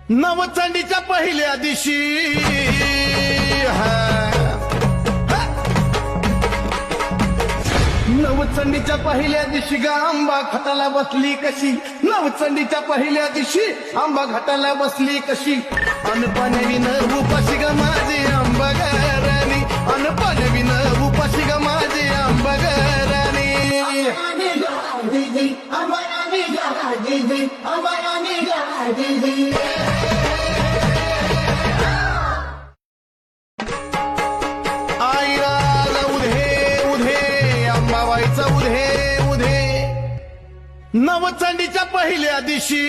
नवचंडीच्या पहिल्या दिवशी नवचंडीच्या पहिल्या दिवशी ग आंबा घाटाला बसली कशी नवचंडीच्या पहिल्या दिवशी आंबा घाटाला बसली कशी अनपाण्याविन उपाशी ग माझी आंबा घराणी अनपाण्याविन उपाशी ग माझी आंबा घराणी नवचंडीच्या पहिल्या दिवशी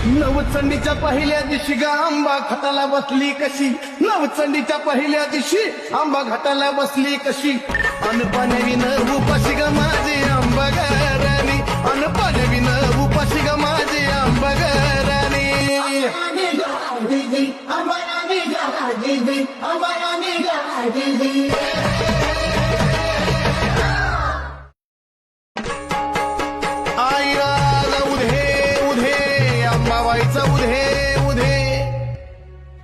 नवचंडीच्या पहिल्या दिवशी ग आंबा घाटाला बसली कशी नवचंडीच्या पहिल्या दिवशी आंबा घाटाला बसली कशी अनपाण्याविन उपाशी ग माझी आंबा घराणी अनपाण्याविन उपाशी ग माझी आंबा घराणी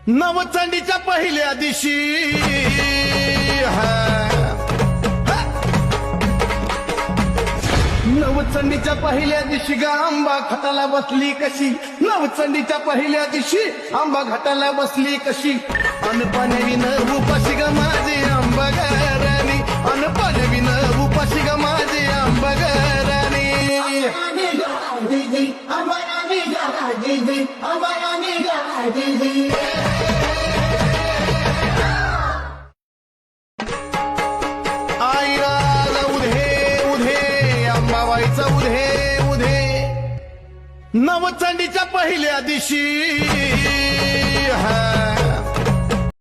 नवचंडीच्या पहिल्या दिवशी नवचंडीच्या पहिल्या दिवशी ग आंबा घाटाला बसली कशी नवचंडीच्या पहिल्या दिवशी आंबा घाटाला बसली कशी अनपाण्याविन उपाशी ग माझी आंबा घराणी अनपाण्याविन उपाशी ग माझी आंबा घराणी नवचंडीच्या पहिल्या दिवशी